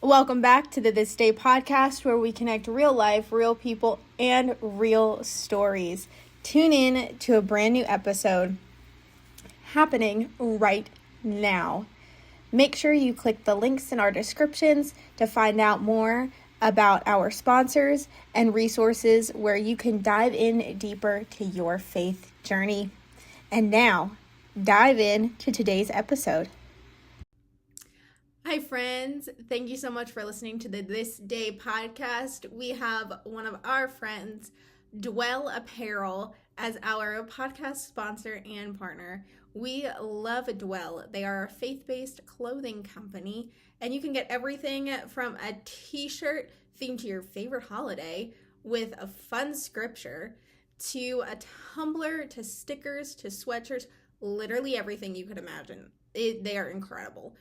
Welcome back to the This Day podcast, where we connect real life, real people, and real stories. Tune in to a brand new episode happening right now. Make sure you click the links in our descriptions to find out more about our sponsors and resources where you can dive in deeper to your faith journey. And now, dive in to today's episode. Hi, friends. Thank you so much for listening to the This Day podcast. We have one of our friends, Dwell Apparel, as our podcast sponsor and partner. We love Dwell. They are a faith-based clothing company, and you can get everything from a t-shirt themed to your favorite holiday with a fun scripture to a tumbler to stickers to sweatshirts, literally everything you could imagine. They are incredible.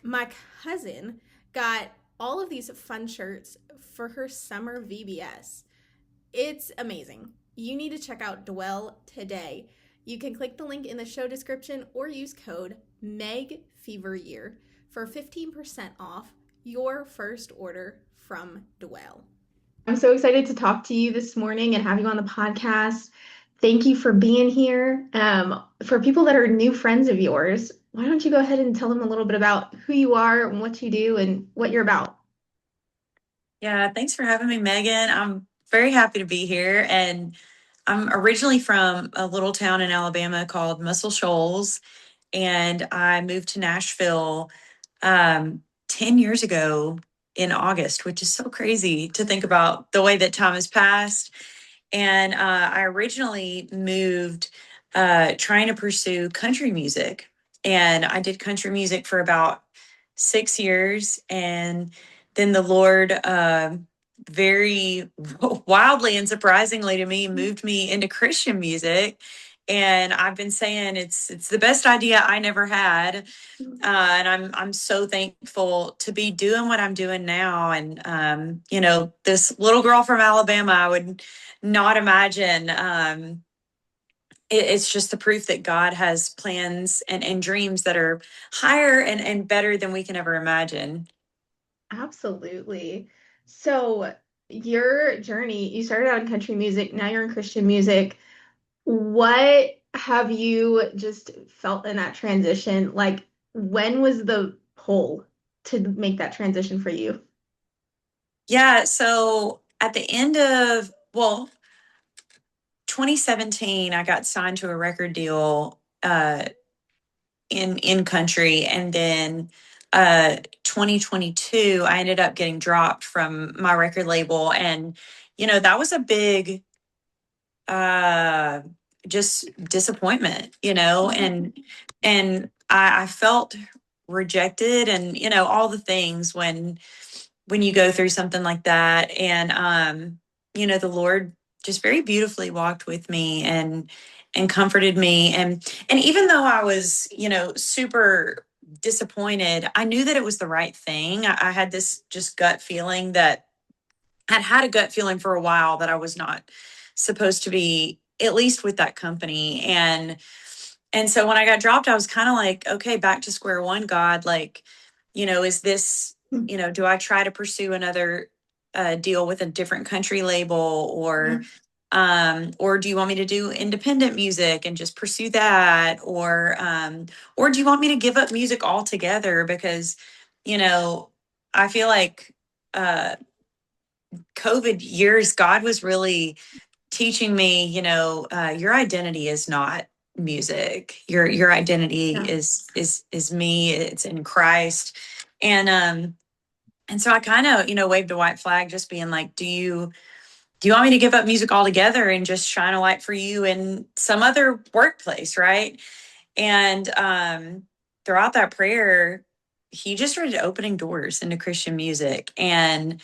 My cousin got all of these fun shirts for her summer VBS. It's amazing. You need to check out Dwell today. You can click the link in the show description or use code MEGFEVERYEAR for 15% off your first order from Dwell. I'm so excited to talk to you this morning and have you on the podcast. Thank you for being here. For people that are new friends of yours, why don't you go ahead and tell them a little bit about who you are and what you do and what you're about? Yeah, thanks for having me, Megan. I'm very happy to be here. And I'm originally from a little town in Alabama called Muscle Shoals. And I moved to Nashville 10 years ago in August, which is so crazy to think about the way that time has passed. And I originally moved trying to pursue country music. And I did country music for about 6 years. And then the Lord, very wildly and surprisingly to me, moved me into Christian music. And I've been saying it's the best idea I never had. And I'm so thankful to be doing what I'm doing now. And this little girl from Alabama, I would not imagine. It's just the proof that God has plans and dreams that are higher and better than we can ever imagine. Absolutely. So your journey, you started out in country music, now you're in Christian music. What have you just felt in that transition? Like, when was the pull to make that transition for you? Yeah. So at the end of, 2017, I got signed to a record deal in country, and then 2022, I ended up getting dropped from my record label, and that was a big uh, just disappointment, and I felt rejected, and all the things when you go through something like that. And the Lord just very beautifully walked with me and comforted me. And even though I was, super disappointed, I knew that it was the right thing. I had this just gut feeling that I'd had a gut feeling for a while that I was not supposed to be, at least with that company. And so when I got dropped, I was kind of like, okay, back to square one, God. Like, is this, do I try to pursue another deal with a different country label, or do you want me to do independent music and just pursue that? Or do you want me to give up music altogether? Because, I feel like COVID years, God was really teaching me, your identity is not music. Your identity Yeah. is me. It's in Christ. And so I kind of, waved a white flag, just being like, do you want me to give up music altogether and just shine a light for you in some other workplace, right? And throughout that prayer, he just started opening doors into Christian music. And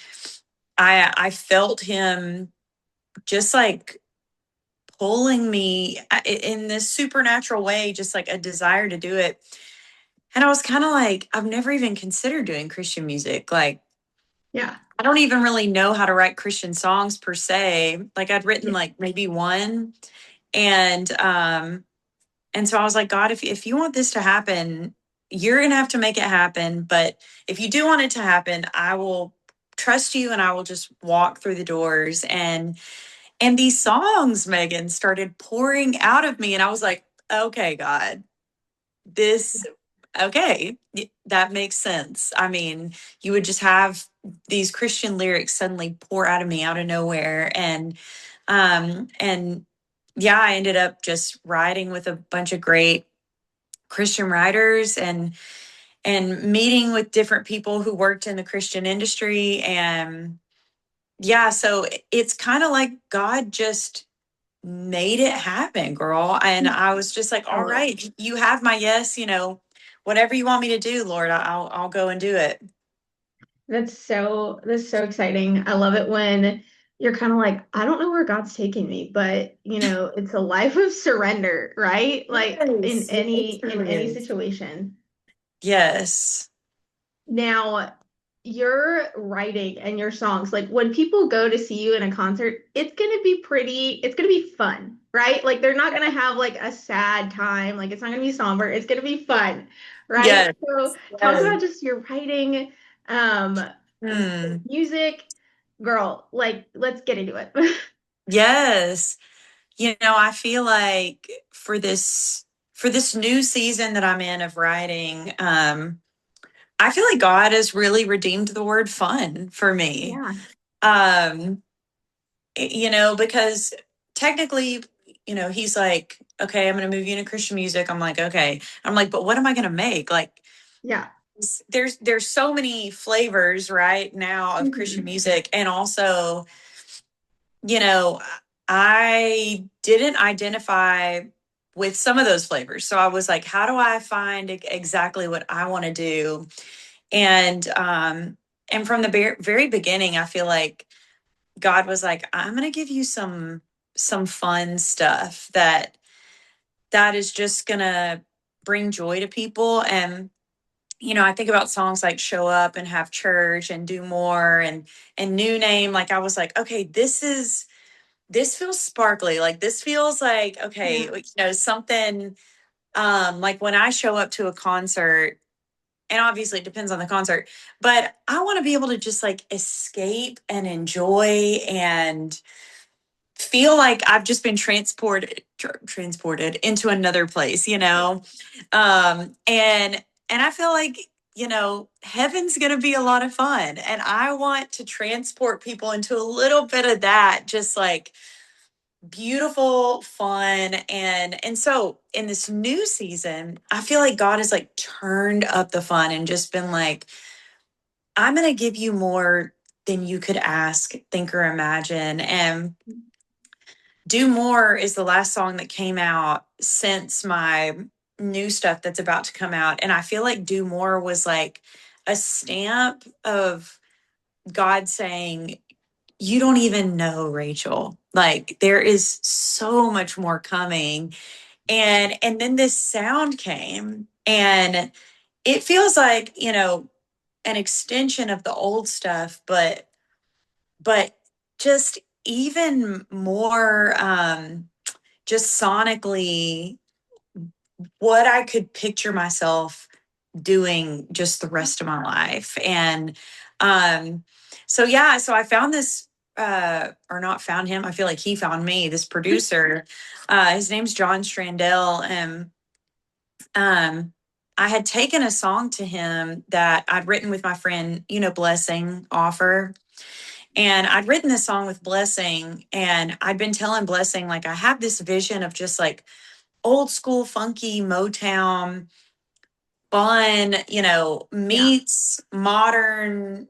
I felt him just like pulling me in this supernatural way, just like a desire to do it. And I was kind of like, I've never even considered doing Christian music. Like, Yeah. I don't even really know how to write Christian songs per se. Like, I'd written Yeah. like maybe one. And so I was like, God, if you want this to happen, you're going to have to make it happen. But if you do want it to happen, I will trust you and I will just walk through the doors. And these songs, Megan, started pouring out of me. And I was like, okay, God, this, okay, that makes sense. I mean, you would just have these Christian lyrics suddenly pour out of me out of nowhere. And yeah, I ended up just writing with a bunch of great Christian writers and meeting with different people who worked in the Christian industry. And yeah, so it's kind of like God just made it happen, girl. And I was just like, all Totally. right, you have my yes, whatever you want me to do, Lord, I'll go and do it. That's so exciting. I love it when you're kind of like, I don't know where God's taking me, but it's a life of surrender, right? Like in Yes, any it in truly any is. situation. Yes. Now, your writing and your songs, like when people go to see you in a concert, it's gonna be fun, right? Like they're not gonna have like a sad time, like it's not gonna be somber, it's gonna be fun, right? Yes. So talk Yes. about just your writing, um, Hmm. music, girl, like let's get into it. Yes. I feel like for this new season that I'm in of writing, I feel like God has really redeemed the word fun for me. Yeah, Um, because technically, he's like, okay, I'm going to move you into Christian music. I'm like, okay. I'm like, but what am I going to make? Like, yeah. there's so many flavors right now of Christian Mhm. music. And also, you know, I didn't identify with some of those flavors. So I was like, how do I find exactly what I want to do? And from the very beginning, I feel like God was like, I'm going to give you some fun stuff that is just going to bring joy to people. And I think about songs like Show Up and Have Church and Do More and New Name. Like I was like, okay, this feels sparkly. Like this feels like, okay, Yeah. something like when I show up to a concert, and obviously it depends on the concert, but I want to be able to just like escape and enjoy and feel like I've just been transported into another place, and I feel like, heaven's going to be a lot of fun, and I want to transport people into a little bit of that, just like beautiful fun. And so in this new season, I feel like God has like turned up the fun and just been like, I'm going to give you more than you could ask, think, or imagine. And Do More is the last song that came out since my new stuff that's about to come out. And I feel like Do More was like a stamp of God saying, you don't even know, Rachel. Like there is so much more coming. And then this sound came, and it feels like, an extension of the old stuff, but just even more just sonically what I could picture myself doing just the rest of my life. And um so yeah, so I found this or not found him, I feel like he found me, this producer. His name's John Strandell. And I had taken a song to him that I'd written with my friend, Blessing Offer. And I'd written this song with Blessing, and I'd been telling Blessing, like, I have this vision of just like old school funky Motown fun, Yeah. meets modern.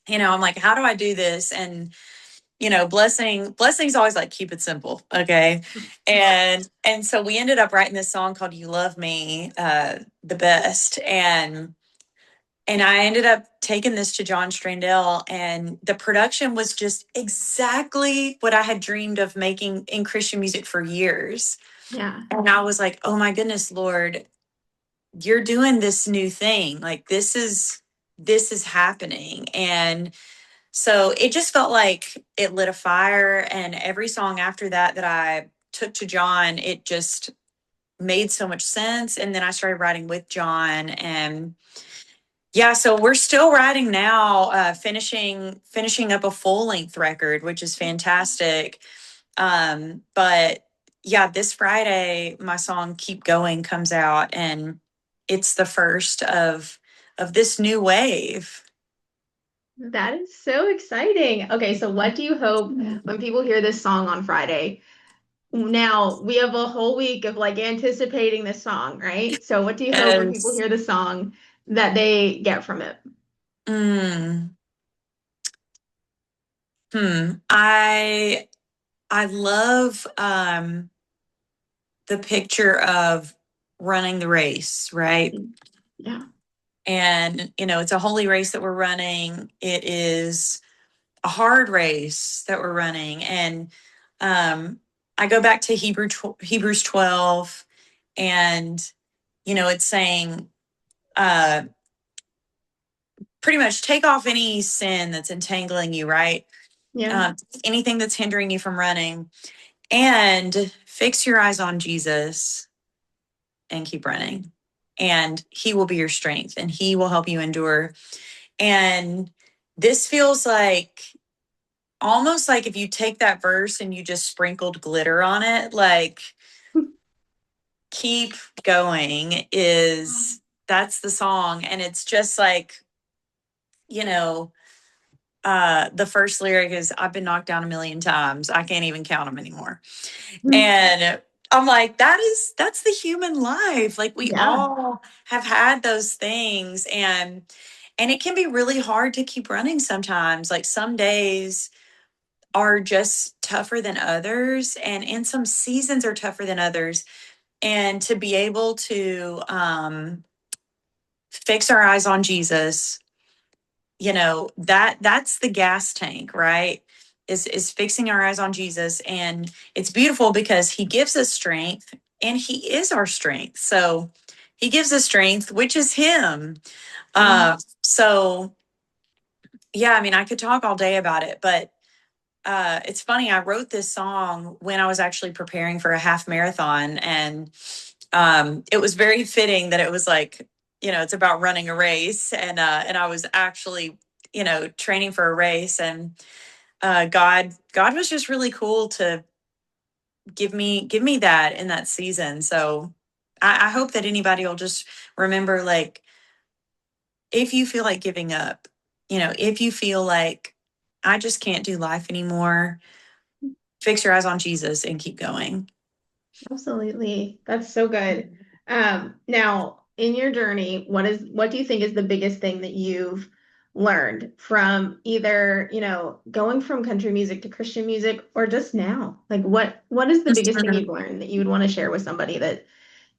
I'm like, how do I do this? And blessing's always like, keep it simple, okay. And so we ended up writing this song called You Love Me the Best. And I ended up taking this to John Strandell, and the production was just exactly what I had dreamed of making in Christian music for years. Yeah. And I was like, oh my goodness, Lord, you're doing this new thing. Like this is happening. And so it just felt like it lit a fire. And every song after that I took to John, it just made so much sense. And then I started writing with John, and yeah, so we're still writing now, finishing up a full length record, which is fantastic. But yeah, this Friday my song "Keep Going" comes out, and it's the first of this new wave. That is so exciting. Okay, so what do you hope when people hear this song on Friday? Now we have a whole week of like anticipating this song, right? So what do you hope when people Yes. hear the song that they get from it? Mm, I love the picture of running the race, right? Yeah. And it's a holy race that we're running. It is a hard race that we're running. And I go back to Hebrews 12, and it's saying, uh, pretty much take off any sin that's entangling you, right? Yeah. Anything that's hindering you from running, and fix your eyes on Jesus and keep running. And he will be your strength, and he will help you endure. And this feels like almost like if you take that verse and you just sprinkled glitter on it, like keep going is that's the song. And it's just like, you know, the first lyric is, I've been knocked down a million times. I can't even count them anymore. And I'm like, that's the human life. Like we Yeah. all have had those things, and it can be really hard to keep running sometimes. Like some days are just tougher than others, and some seasons are tougher than others. And to be able to fix our eyes on Jesus, that's the gas tank, right? Is fixing our eyes on Jesus. And it's beautiful because he gives us strength, and he is our strength. So he gives us strength, which is him. Yeah. So yeah, I mean, I could talk all day about it, but it's funny. I wrote this song when I was actually preparing for a half marathon, and it was very fitting that it was like, it's about running a race, and I was actually, training for a race, and God was just really cool to give me that in that season. So I hope that anybody will just remember, like, if you feel like giving up, if you feel like I just can't do life anymore, fix your eyes on Jesus and keep going. Absolutely. That's so good. Now, in your journey, what do you think is the biggest thing that you've learned from either, going from country music to Christian music or just now? Like what is the biggest thing you've learned that you would want to share with somebody that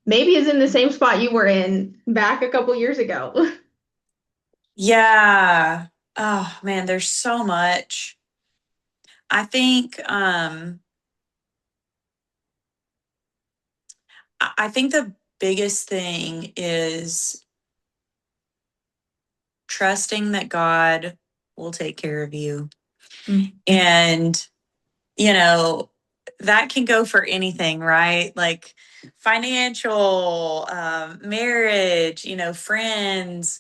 maybe is in the same spot you were in back a couple years ago? Yeah. Oh man, there's so much. I think I think the biggest thing is trusting that God will take care of you. Mm. And you know, that can go for anything, right? Like financial, marriage, friends,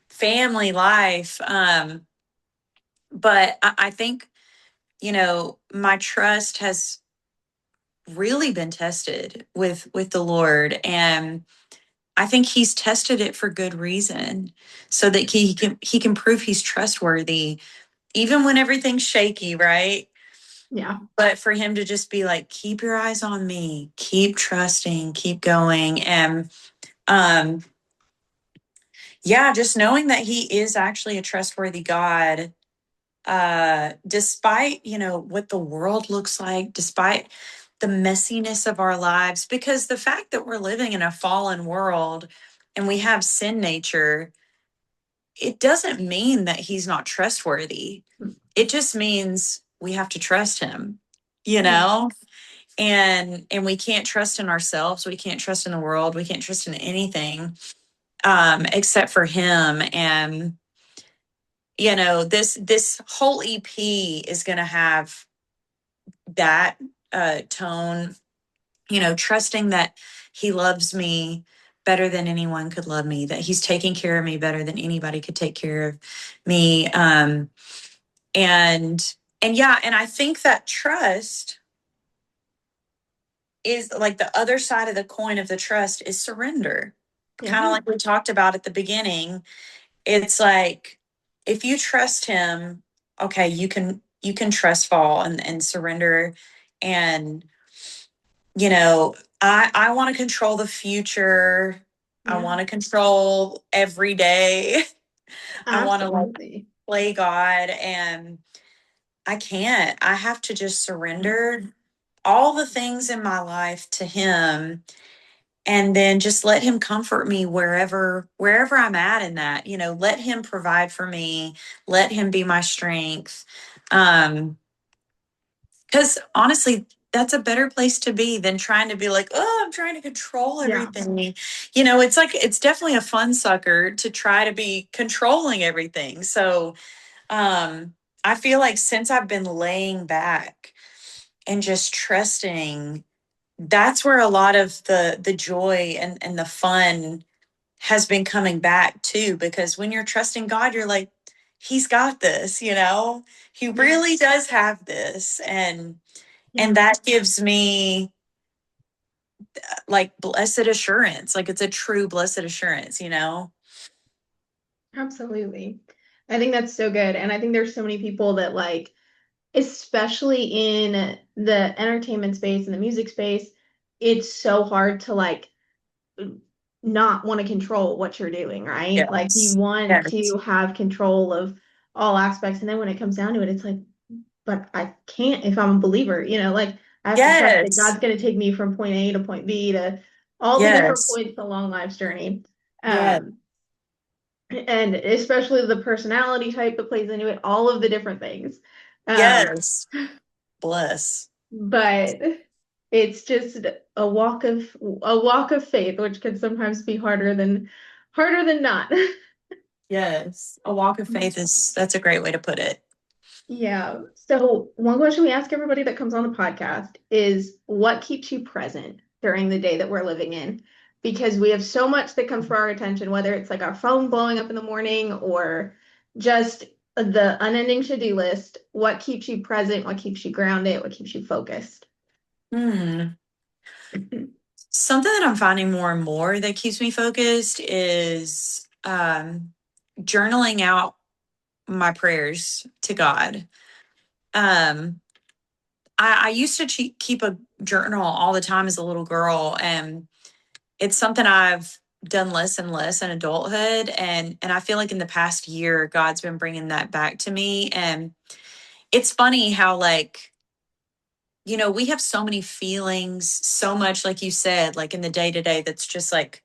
family life. But I think, my trust has really been tested with the Lord, and I think he's tested it for good reason, so that he can prove he's trustworthy even when everything's shaky, right? Yeah. But for him to just be like, keep your eyes on me, keep trusting, keep going. And um yeah, just knowing that he is actually a trustworthy God, despite, what the world looks like, despite the messiness of our lives, because the fact that we're living in a fallen world and we have sin nature, it doesn't mean that he's not trustworthy. It just means we have to trust him, you Yeah. know? And we can't trust in ourselves, we can't trust in the world, we can't trust in anything except for him. And this whole EP is going to have that tone, trusting that he loves me better than anyone could love me, that he's taking care of me better than anybody could take care of me. And yeah, and I think that trust is like the other side of the coin of the trust is surrender. Yeah. Kind of like we talked about at the beginning. It's like if you trust him, okay, you can trust fall and surrender. And I want to control the future. I Yeah. want to control every day. I want to like Absolutely. play God, and I can't. I have to just surrender all the things in my life to him, and then just let him comfort me wherever I'm at in that. Let him provide for me, let him be my strength. Because honestly, that's a better place to be than trying to be like, oh, I'm trying to control Yeah. everything. It's like it's definitely a fun sucker to try to be controlling everything. So I feel like since I've been laying back and just trusting, that's where a lot of the joy and the fun has been coming back too. Because when you're trusting God, you're like, he's got this. He Yeah. really does have this. And Yeah. that gives me like blessed assurance. Like it's a true blessed assurance. Absolutely. I think that's so good. And I think there's so many people that like, especially in the entertainment space and the music space, it's so hard to like not want to control what you're doing, right? Like you Yes. want Yes. to have control of all aspects. And then when it comes down to it, it's like, but I can't if I'm a believer, like I have to trust that Yes. God's going to take me from point A to point B to all the different Yes. points along life's journey. Yes. Um, and especially the personality type that plays into it, all of the different things. Um, Yes. Bless. but it's just a walk of faith, which can sometimes be harder than not. Yes. A walk of faith that's a great way to put it. Yeah. So one question we ask everybody that comes on the podcast is what keeps you present during the day that we're living in? Because we have so much that comes for our attention, whether it's like our phone blowing up in the morning or just the unending to-do list. What keeps you present? What keeps you grounded? What keeps you focused? Hmm. Something that I'm finding more and more that keeps me focused is journaling out my prayers to God. Um, I used to keep a journal all the time as a little girl, and it's something I've done less and less in adulthood. And I feel like in the past year, God's been bringing that back to me. And it's funny how like we have so many feelings, so much, like you said, like in the day to day, that's just like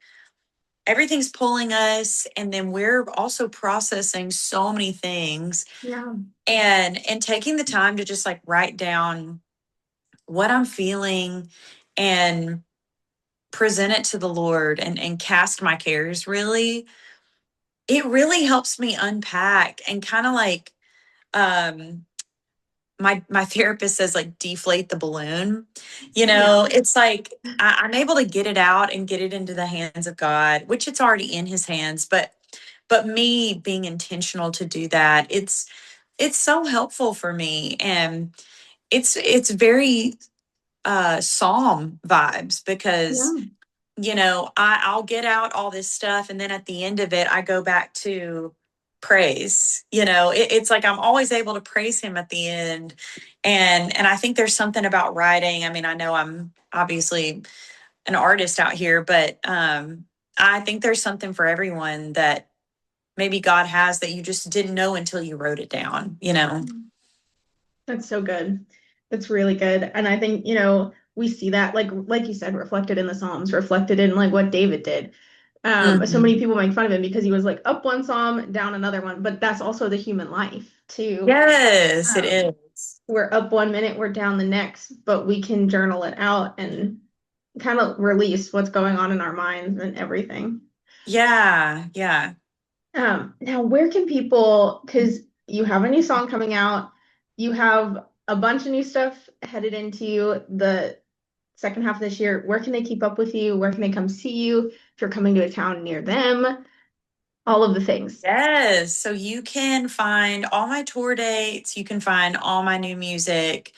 everything's pulling us. And then we're also processing so many things, Yeah. and taking the time to just like write down what I'm feeling and present it to the Lord and cast my cares, really. It really helps me unpack and kind of like, um, my therapist says like deflate the balloon. Yeah. It's like I'm able to get it out and get it into the hands of God, which it's already in his hands. But me being intentional to do that, it's so helpful for me. And it's very psalm vibes, because Yeah. I'll get out all this stuff, and then at the end of it, I go back to praise. It's like I'm always able to praise him at the end. And I think there's something about writing. I mean, I know I'm obviously an artist out here, but I think there's something for everyone that maybe God has that you just didn't know until you wrote it down. That's so good. That's really good. And I think, we see that like you said, reflected in the Psalms, reflected in like what David did. So many Mhm. people make fun of him because he was like up one psalm, down another one, but that's also the human life too. Yes, it Um, is. we're up one minute, we're down the next, but we can journal it out and kind of release what's going on in our minds and everything. Yeah, yeah. Now where can people, because you have a new song coming out, you have a bunch of new stuff headed into the second half of this year, where can they keep up with you? Where can they come see you if you're coming to a town near them? All of the things. Yes. So you can find all my tour dates. You can find all my new music.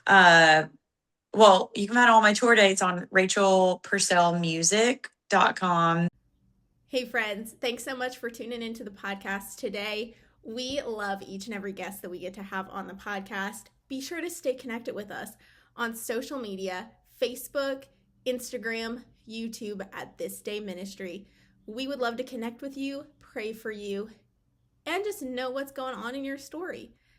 Well, you can find all my tour dates on rachelpurcellmusic.com. Hey, friends, thanks so much for tuning into the podcast today. We love each and every guest that we get to have on the podcast. Be sure to stay connected with us on social media, Facebook, Instagram, YouTube at This Day Ministry. We would love to connect with you, pray for you, and just know what's going on in your story.